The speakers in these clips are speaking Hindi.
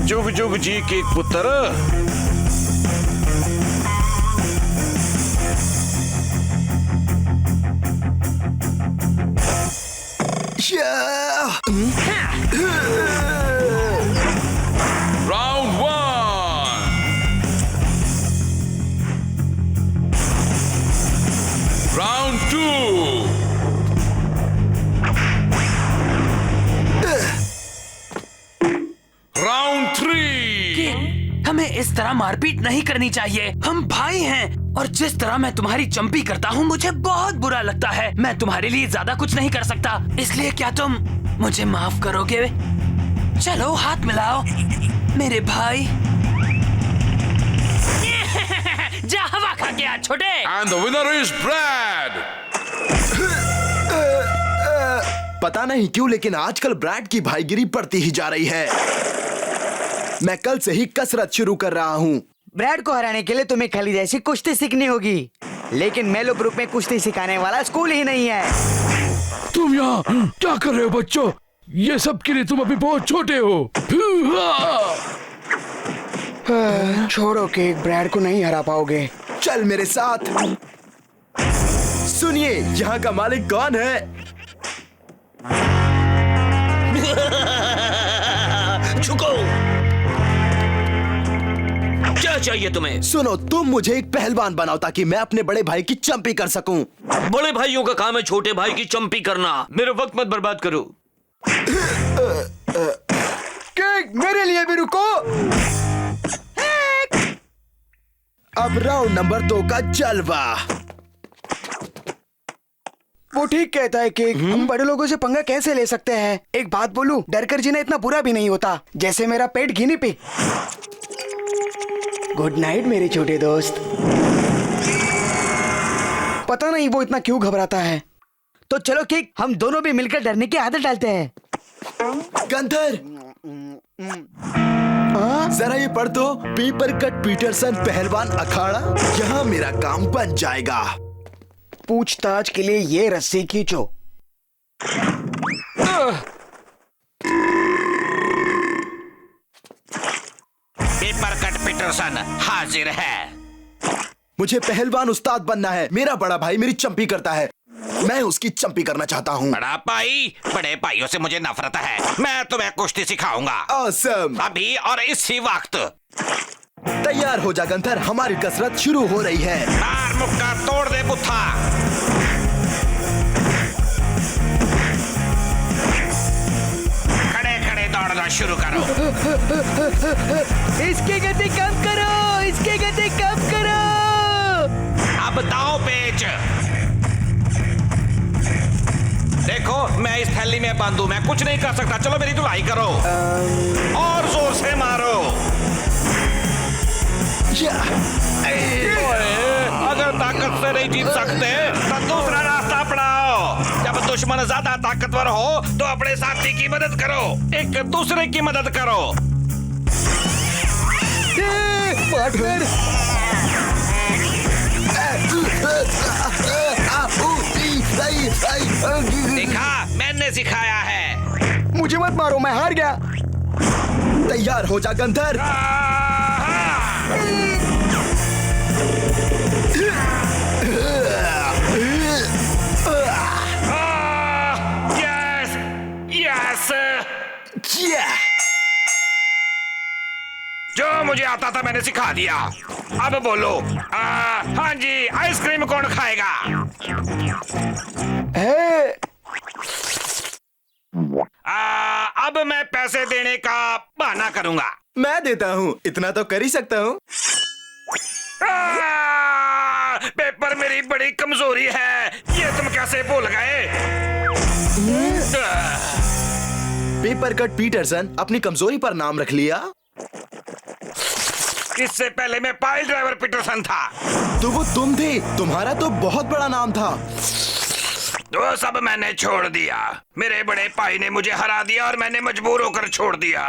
जुग जुग जी के पुत्र। राउंड 1। राउंड 2। राउंड 3। हमें इस तरह मारपीट नहीं करनी चाहिए। हम भाई हैं और जिस तरह मैं तुम्हारी चंपी करता हूँ मुझे बहुत बुरा लगता है। मैं तुम्हारे लिए ज्यादा कुछ नहीं कर सकता, इसलिए क्या तुम मुझे माफ करोगे? चलो हाथ मिलाओ मेरे भाई। जा हवा खा के आ छोटे। And the winner is Brad. पता नहीं क्यों लेकिन आजकल ब्रैड की भाईगिरी बढ़ती ही जा रही है। मैं कल से ही कसरत शुरू कर रहा हूँ। ब्रैड को हराने के लिए तुम्हें खली जैसी कुश्ती सीखनी होगी, लेकिन मेलो ग्रुप में कुश्ती सिखाने वाला स्कूल ही नहीं है। तुम यहाँ क्या कर रहे हो बच्चों? ये सब के लिए तुम अभी बहुत छोटे हो। छोड़ो कि ब्रैड को नहीं हरा पाओगे। चल मेरे साथ। सुनिए, यहाँ का मालिक कौन है? झुको। क्या चाहिए तुम्हें? सुनो, तुम मुझे एक पहलवान बनाओ ताकि मैं अपने बड़े भाई की चंपी कर सकूं। बड़े भाइयों का काम है छोटे भाई की चंपी करना। मेरा वक्त मत बर्बाद करो। मेरे लिए भी रुको। अब राउंड नंबर 2 का जलवा। वो ठीक कहता है कि हम बड़े लोगों से पंगा कैसे ले सकते हैं। एक बात बोलूं, डर कर जीना इतना बुरा भी नहीं होता, जैसे मेरा पेट गिनी पिग। गुड नाइट मेरे छोटे दोस्त। पता नहीं वो इतना क्यों घबराता है। तो चलो किक, हम दोनों भी मिलकर डरने की आदत डालते हैं। गंधर, जरा ये पढ़ दो। पेपर कट पीटरसन पहलवान अखाड़ा। यहाँ मेरा काम बन जाएगा। पूछताछ के लिए ये रस्सी खींचो। पेपर कट पीटरसन हाजिर है। मुझे पहलवान उस्ताद बनना है। मेरा बड़ा भाई मेरी चंपी करता है, मैं उसकी चंपी करना चाहता हूँ। बड़ा भाई, बड़े भाइयों से मुझे नफरत है। मैं तुम्हें कुश्ती सिखाऊंगा। Awesome! अभी और इसी वक्त। तैयार हो जा गंधर, हमारी कसरत शुरू हो रही है। मार मुक्का तोड़ दे बुत्था। खड़े खड़े दौड़ना शुरू करो। इसकी गति कम करो, इसकी गति कम करो। अब दांव पेच। देखो, मैं इस थैली में बंद हूं, मैं कुछ नहीं कर सकता। चलो मेरी धुलाई करो और जोर से मारो। अगर ताकत से नहीं जीत सकते तो दूसरा रास्ता अपनाओ। जब दुश्मन ज्यादा ताकतवर हो तो अपने साथी की मदद करो, एक दूसरे की मदद करो। पार्टनर, देखा, मैंने सिखाया है। मुझे मत मारो, मैं हार गया। तैयार हो जा गंधर। यस यस, जो मुझे आता था मैंने सिखा दिया। अब बोलो, हाँ जी, आइसक्रीम कौन खाएगा? अब मैं पैसे देने का बहाना करूंगा। मैं देता हूँ, इतना तो कर ही सकता हूँ। पेपर मेरी बड़ी कमजोरी है, ये तुम कैसे भूल गए? पेपर कट पीटरसन अपनी कमजोरी पर नाम रख लिया। इससे पहले मैं पाइल ड्राइवर पीटरसन था। तो वो तुम थे, तुम्हारा तो बहुत बड़ा नाम था। वो सब मैंने छोड़ दिया। मेरे बड़े भाई ने मुझे हरा दिया और मैंने मजबूर होकर छोड़ दिया।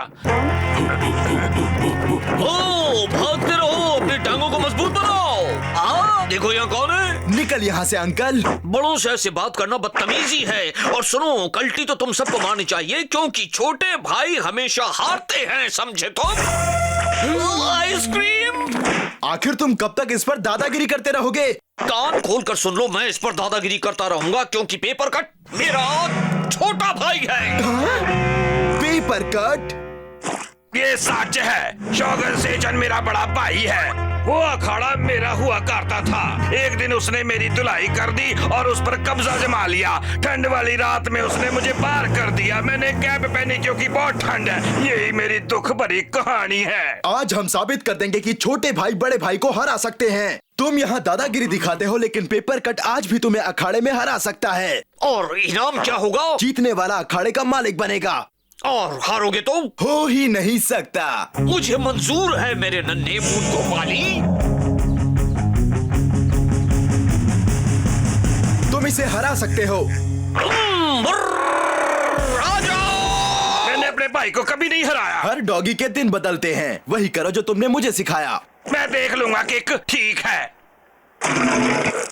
भागते रहो, अपनी टांगों को मजबूत बनाओ। देखो यहाँ कौन है? निकल यहाँ से अंकल। बड़ों से ऐसे बात करना बदतमीजी है। और सुनो, कल्टी तो तुम सबको माननी चाहिए क्योंकि छोटे भाई हमेशा हारते हैं, समझे तुम? आइसक्रीम। आखिर तुम कब तक इस पर दादागिरी करते रहोगे? कान खोल कर सुन लो, मैं इस पर दादागिरी करता रहूंगा क्योंकि पेपर कट मेरा छोटा भाई है। Paper cut? ये सच है। शौगन सेजन मेरा बड़ा भाई है। वो अखाड़ा मेरा हुआ करता था। एक दिन उसने मेरी धुलाई कर दी और उस पर कब्जा जमा लिया। ठंड वाली रात में उसने मुझे पार कर दिया। मैंने कैप पहनी क्योंकि बहुत ठंड है। यही मेरी दुख भरी कहानी है। आज हम साबित कर देंगे कि छोटे भाई बड़े भाई को हरा सकते हैं। तुम यहाँ दादागिरी दिखाते हो, लेकिन पेपर कट आज भी तुम्हें अखाड़े में हरा सकता है। और इनाम क्या होगा? जीतने वाला अखाड़े का मालिक बनेगा। और हारोगे तो? हो ही नहीं सकता। मुझे मंजूर है मेरे नन्हे बूट गोपाली। तुम इसे हरा सकते हो। आ जाओ। मैंने अपने भाई को कभी नहीं हराया। हर डॉगी के दिन बदलते हैं। वही करो जो तुमने मुझे सिखाया। मैं देख लूंगा किक। ठीक है।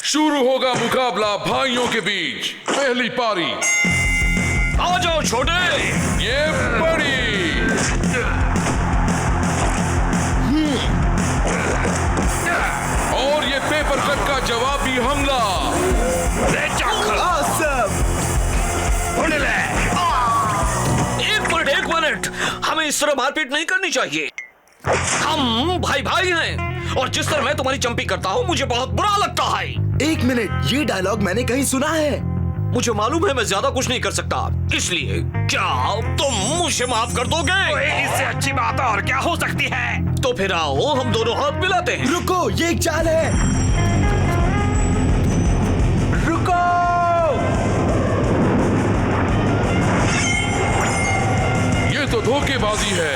शुरू होगा मुकाबला भाइयों के बीच। पहली पारी। आ जाओ छोटे। ये बड़ी। और ये पेपर कट का जवाबी हमला। ले चक। Awesome! उड़ ले। एक मिनट, हमें इस तरह मारपीट नहीं करनी चाहिए। हम भाई भाई हैं और जिस तरह मैं तुम्हारी चंपी करता हूँ मुझे बहुत बुरा लगता है। एक मिनट, ये डायलॉग मैंने कहीं सुना है। मुझे मालूम है मैं ज्यादा कुछ नहीं कर सकता, इसलिए क्या तुम मुझे माफ कर दोगे? ओए, इससे अच्छी बात और क्या हो सकती है? तो फिर आओ हम दोनों हाथ मिलाते हैं। रुको, ये एक चाल है। रुको। ये तो धोखेबाजी है।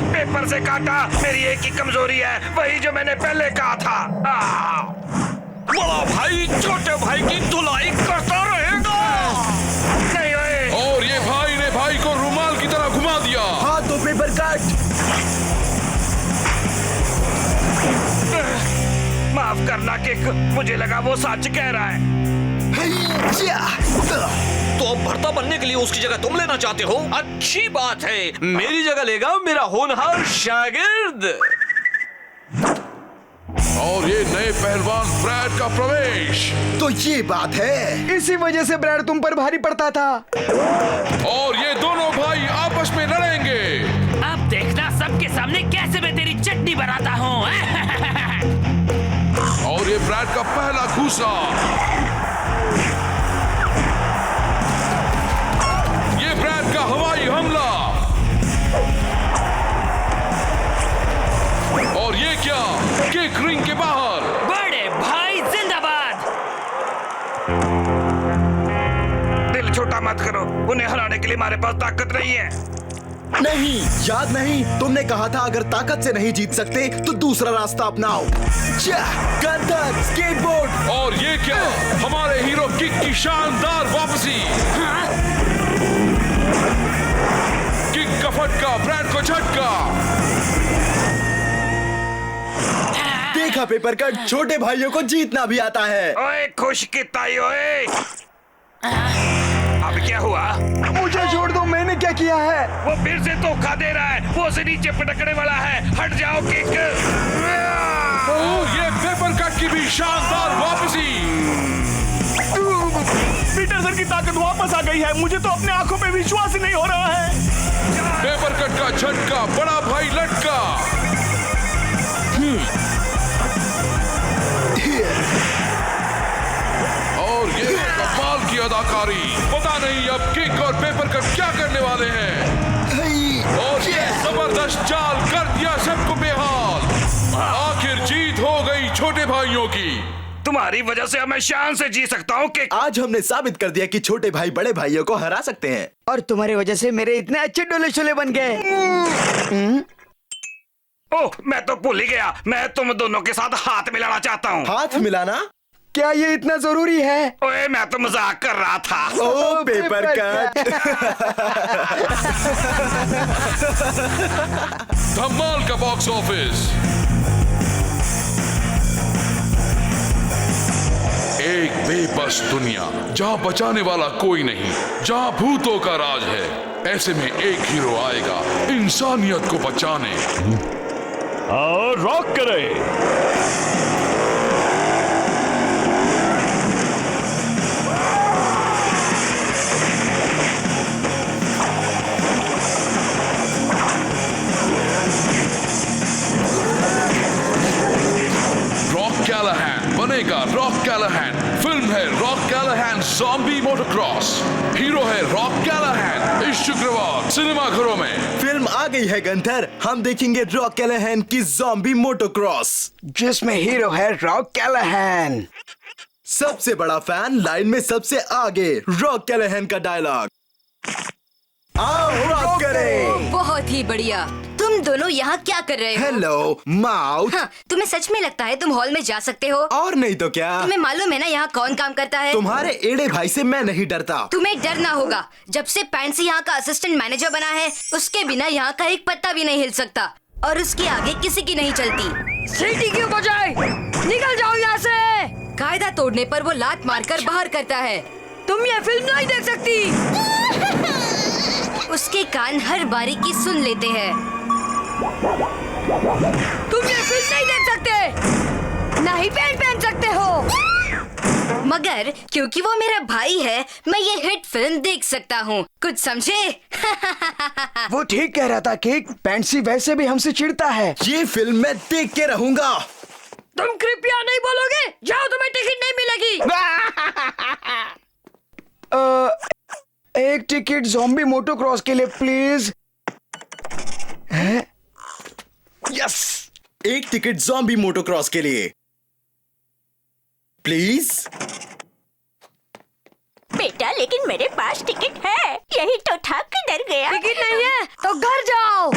पेपर से काटा। मेरी एक ही कमजोरी है, वही जो मैंने पहले कहा था। बड़ा भाई छोटे भाई की धुलाई करता रहेगा। नहीं ओए। और ये भाई ने भाई को रुमाल की तरह घुमा दिया। हाँ तो पेपर कट। माफ करना किक, मुझे लगा वो सच कह रहा है। तो अब भर्ता बनने के लिए उसकी जगह तुम लेना चाहते हो? अच्छी बात है, मेरी जगह लेगा मेरा होनहार शागिर्द। और ये नए पहलवान ब्रैड का प्रवेश। तो ये बात है। इसी वजह से ब्रैड तुम पर भारी पड़ता था। और ये दोनों भाई आपस में लड़ेंगे। अब देखना सबके सामने कैसे मैं तेरी चटनी बनाता हूँ। और ये ब्रैड का पहला घूसा। ये ब्रैड का हवाई हमला। और ये क्या, किक रिंग के बाहर। बड़े भाई जिंदाबाद। दिल छोटा मत करो, उन्हें हराने के लिए हमारे पास ताकत नहीं है। नहीं, याद नहीं? तुमने कहा था अगर ताकत से नहीं जीत सकते तो दूसरा रास्ता अपनाओ। गंधक स्केटबोर्ड। और ये क्या, हमारे हीरो किक की शानदार वापसी। किक का फटका, ब्रैड को झटका। देखा पेपर कट, छोटे भाइयों को जीतना भी आता है। ओए खुश कितना ही ओए। अब क्या हुआ? मुझे छोड़ दो, मैंने क्या किया है? वो फिर से धोखा दे रहा है। वो उसे नीचे पटकने वाला है। हट जाओ किक। ये पेपर कट की भी शानदार वापसी। पीटरसन की ताकत वापस आ गई है। मुझे तो अपने आंखों पे विश्वास ही नहीं हो रहा है। पेपर कट का झटका, बड़ा भाई लटका। और ये कमाल की अदाकारी। पता नहीं अब किक और पेपर कट क्या करने वाले हैं। और ये जबरदस्त चाल कर दिया सबको बेहाल। आखिर जीत हो गई छोटे भाइयों की। तुम्हारी वजह से मैं शान से जी सकता हूँ कि आज हमने साबित कर दिया कि छोटे भाई बड़े भाइयों को हरा सकते हैं। और तुम्हारी वजह से मेरे इतने अच्छे डोले शोले बन गए। ओह, मैं तो भूल ही गया। मैं तुम दोनों के साथ हाथ मिलाना चाहता हूँ। हाथ मिलाना? क्या ये इतना जरूरी है? ओए, मैं तो मजाक कर रहा था। ओ पेपर कट। धमाल का बॉक्स ऑफिस। एक बेबस दुनिया जहाँ बचाने वाला कोई नहीं, जहाँ भूतों का राज है। ऐसे में एक हीरो आएगा इंसानियत को बचाने। और रॉक करे। रॉक कैलाहैन बनेगा रॉक कैलाहैन। फिल्म है रॉक कैलाहैन ज़ॉम्बी मोटोक्रॉस। हीरो है रॉक कैलाहैन। इस शुक्रवार सिनेमाघरों में। फिल्म आ गई है गंथर, हम देखेंगे रॉक कैलाहैन की ज़ॉम्बी मोटोक्रॉस, जिसमें हीरो है रॉक कैलाहैन। सबसे बड़ा फैन लाइन में सबसे आगे। रॉक कैलाहैन का डायलॉग, आओ रॉक करें। बहुत ही बढ़िया। तुम दोनों यहाँ क्या कर रहे हो? Hello mouth. हाँ, तुम्हें सच में लगता है तुम हॉल में जा सकते हो? और नहीं तो क्या, तुम्हें मालूम है ना यहाँ कौन काम करता है? तुम्हारे एड़े भाई से मैं नहीं डरता। तुम्हें डरना होगा। जब से पैंसी यहाँ का असिस्टेंट मैनेजर बना है, उसके बिना यहाँ का एक पत्ता भी नहीं हिल सकता और उसके आगे किसी की नहीं चलती। सीटी क्यों बजाई? निकल जाओ यहाँ से। कायदा तोड़ने पर वो लात मारकर बाहर करता है। तुम ये फिल्म नहीं देख सकती। उसके कान हर बारीकी सुन लेते हैं। तुम ये फिल्म नहीं देख सकते, ना ही पैंट पहन सकते हो। मगर क्योंकि वो मेरा भाई है, मैं ये हिट फिल्म देख सकता हूँ। कुछ समझे? वो ठीक कह रहा था कि पैंसी वैसे भी हमसे चिढ़ता है। ये फिल्म मैं देख के रहूंगा। तुम कृपया नहीं बोलोगे? जाओ, तुम्हें टिकट नहीं मिलेगी। एक टिकट ज़ॉम्बी मोटोक्रॉस के लिए प्लीज। यस, एक टिकट ज़ॉम्बी मोटोक्रॉस के लिए प्लीज। बेटा, लेकिन मेरे पास टिकट है। यही तो था, किधर गया? टिकट नहीं है तो घर जाओ।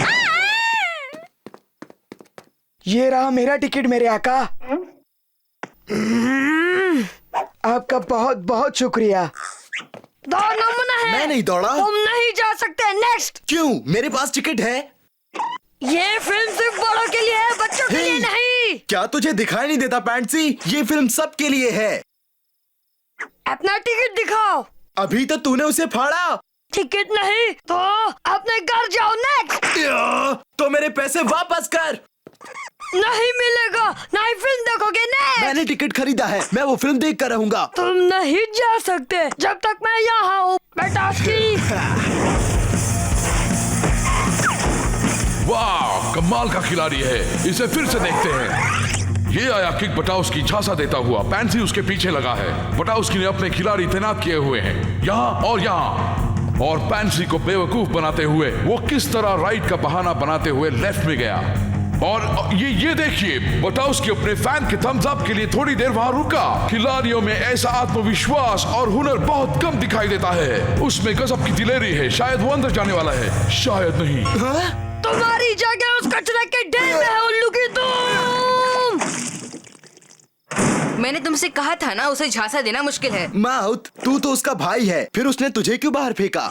ये रहा मेरा टिकट मेरे आका। आपका बहुत बहुत शुक्रिया। दौड़ना मना है। मैं नहीं दौड़ा। तुम नहीं जा सकते। नेक्स्ट। क्यों? मेरे पास टिकट है। ये फिल्म सिर्फ बड़ों के लिए है, बच्चों के लिए हे! नहीं। क्या तुझे दिखाई नहीं देता पैंसी? ये फिल्म सबके लिए है। अपना टिकट दिखाओ। अभी तो तूने उसे फाड़ा। टिकट नहीं तो अपने घर जाओ। नेक्स्ट। तो मेरे पैसे वापस कर। नहीं मिलेगा, ना ही फिल्म देखोगे। नेक्स्ट। मैंने टिकट खरीदा है, मैं वो फिल्म देख कर रहूंगा। तुम नहीं जा सकते जब तक मैं यहाँ हूँ, बेटा। वाह, कमाल का खिलाड़ी है। इसे फिर से देखते हैं। ये आया किक बटाउस्की झांसा देता हुआ। पैंसी उसके पीछे लगा है। बटाउस्की ने अपने खिलाड़ी तैनात किए हुए हैं यहाँ और यहाँ, और पैंसी को बेवकूफ बनाते हुए वो किस तरह राइट का बहाना बनाते हुए लेफ्ट में गया। और ये देखिए, बटाउस्की अपने फैन के थम्स अप के लिए थोड़ी देर वहां रुका। खिलाड़ियों में ऐसा आत्मविश्वास और हुनर बहुत कम दिखाई देता है। उसमें गजब की दिलेरी है। शायद वो अंदर जाने वाला है, शायद नहीं। तुम्हारी जगह उस कचरे के ढेर में है, उल्लू की तुम। मैंने तुमसे कहा था ना, उसे झांसा देना मुश्किल है। माउथ, तू तो उसका भाई है, फिर उसने तुझे क्यों बाहर फेंका?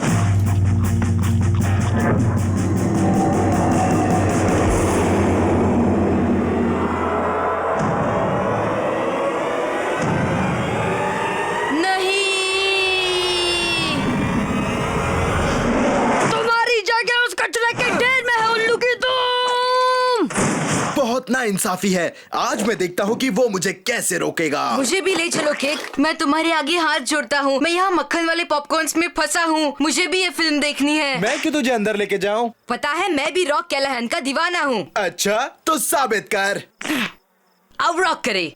बहुत नाइंसाफी है। आज मैं देखता हूँ कि वो मुझे कैसे रोकेगा। मुझे भी ले चलो केक। मैं तुम्हारे आगे हाथ जोड़ता हूँ। मैं यहाँ मक्खन वाले पॉपकॉर्न्स में फंसा हूँ। मुझे भी ये फिल्म देखनी है। मैं क्यों तुझे अंदर लेके जाऊँ? पता है, मैं भी रॉक कैलाहैन का दीवाना हूँ। अच्छा, तो साबित कर। अब रॉक करे।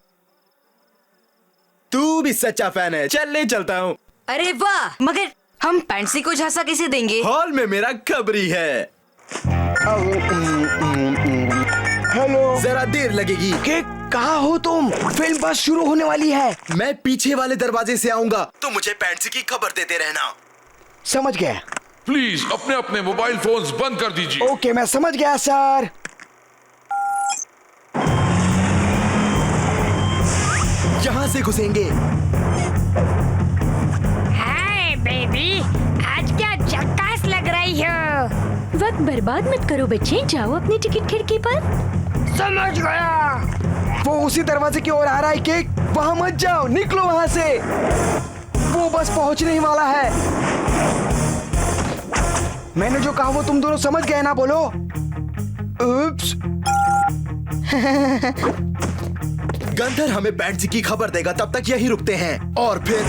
तू भी सच्चा फैन है। चल ले चलता हूँ। अरे वाह, मगर हम पैंसी को झांसा कैसे देंगे? हॉल में मेरा खबरी है। हेलो। जरा देर लगेगी। के कहाँ हो तुम? फिल्म बस शुरू होने वाली है। मैं पीछे वाले दरवाजे से आऊंगा, तो मुझे पैंसी की खबर देते रहना। समझ गया। प्लीज अपने अपने मोबाइल फोन्स बंद कर दीजिए। ओके, मैं समझ गया सर। यहाँ से घुसेंगे। हाय बेबी, आज क्या झक्कास लग रही हो। वक्त बर्बाद मत करो बच्चे, जाओ अपनी टिकट खिड़की पर। समझ गया। वो उसी दरवाजे की ओर आ रहा है केक। वहाँ मत जाओ, निकलो वहाँ से। वो बस पहुँचने ही वाला है। मैंने जो कहा वो तुम दोनों समझ गए ना? बोलो। उप्स। गंधर हमें पैंसी की खबर देगा, तब तक यही रुकते हैं और फिर।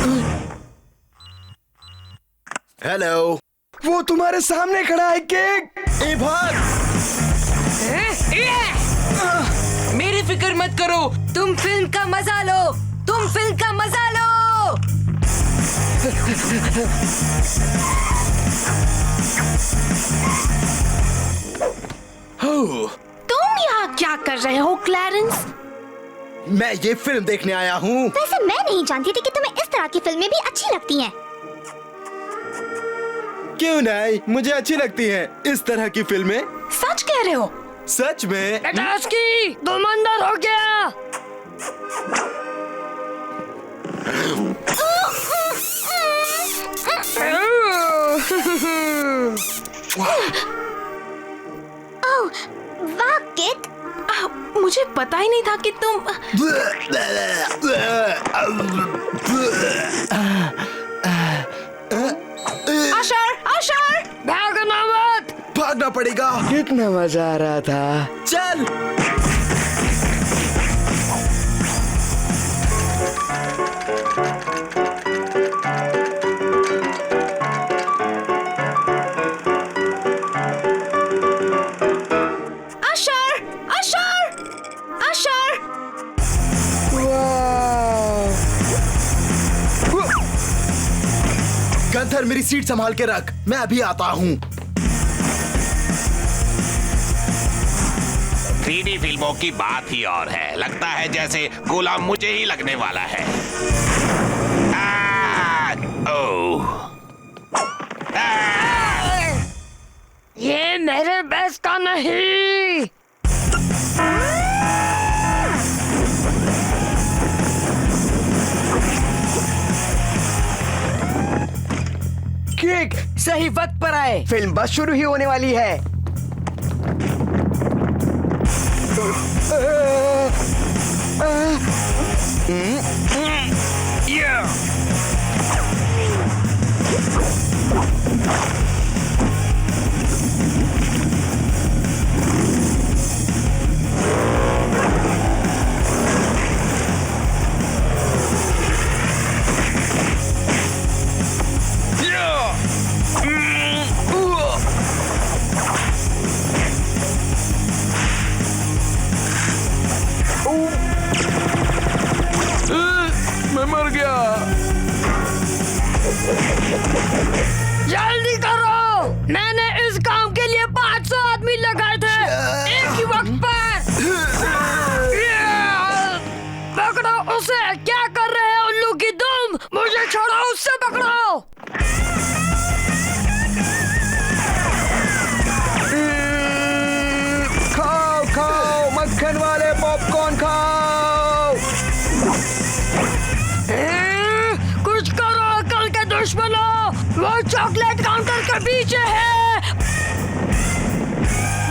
हेलो। वो तुम्हारे सामने खड़ा है केक। ए भाग। मेरी फिक्र मत करो। तुम फिल्म का मजा लो, तुम फिल्म का मजा लो। तुम यहाँ क्या कर रहे हो क्लैरेंस? मैं ये फिल्म देखने आया हूँ। वैसे मैं नहीं जानती थी कि तुम्हें इस तरह की फिल्में भी अच्छी लगती हैं। क्यों नहीं, मुझे अच्छी लगती हैं इस तरह की फिल्में। सच कह रहे हो? सच में। टास्की, तुम अंदर हो गया। ओह, वाह किट। मुझे पता ही नहीं था कि तुम। अशर, अशर, भागना मत। भागना पड़ेगा। कितना मजा आ रहा था। चल। अशर, अशर, अशर। गंधर मेरी सीट संभाल के रख, मैं अभी आता हूँ। 3D फिल्मों की बात ही और है। लगता है जैसे गोला मुझे ही लगने वाला है। ओह। ये मेरे बस का नहीं। केक सही वक्त पर आए। फिल्म बस शुरू ही होने वाली है। मैं मर गया। जल्दी करो, मैंने इस काम के लिए 500 आदमी लगाए थे एक ही वक्त पर। पकड़ो उसे। क्या कर रहे हो उल्लू की दुम? मुझे छोड़ो, उससे पकड़ो। खाओ खाओ, मक्खन वाले पॉपकॉर्न खाओ। कुछ करो अकल के दुश्मनों, वो चॉकलेट काउंटर के पीछे है।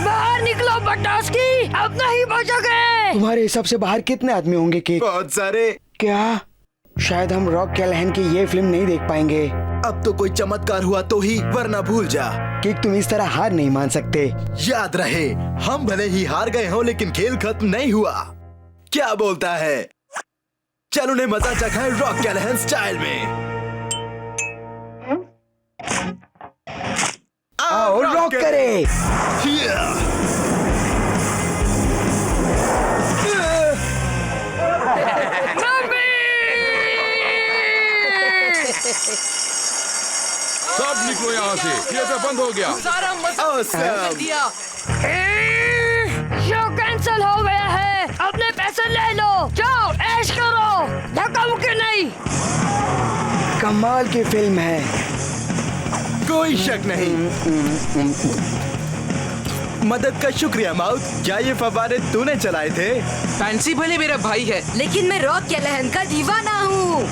बाहर निकलो बटास्की, अब नहीं बचोगे। तुम्हारे हिसाब से बाहर कितने आदमी होंगे केक? बहुत सारे। क्या शायद हम रॉक कैलहन की ये फिल्म नहीं देख पाएंगे। अब तो कोई चमत्कार हुआ तो ही, वरना भूल जा। केक तुम इस तरह हार नहीं मान सकते। याद रहे, हम भले ही हार गए हों लेकिन खेल खत्म नहीं हुआ। क्या बोलता है? चल उन्हें मजा चखाएं रॉक कैलहन स्टाइल में। आओ रॉक करे। सब निकलो यहाँ से, थिएटर बंद हो गया। सारा Awesome. दिया। शो कैंसिल हो गया है, अपने पैसे ले लो। जाओ ऐश करो, धक्का मुक्की नहीं। कमाल की फिल्म है। कोई शक नहीं। मदद का शुक्रिया माउथ। क्या ये फव्वारे तूने चलाए थे? फैंसी भले मेरा भाई है, लेकिन मैं रॉक कैलहन का दीवाना हूँ।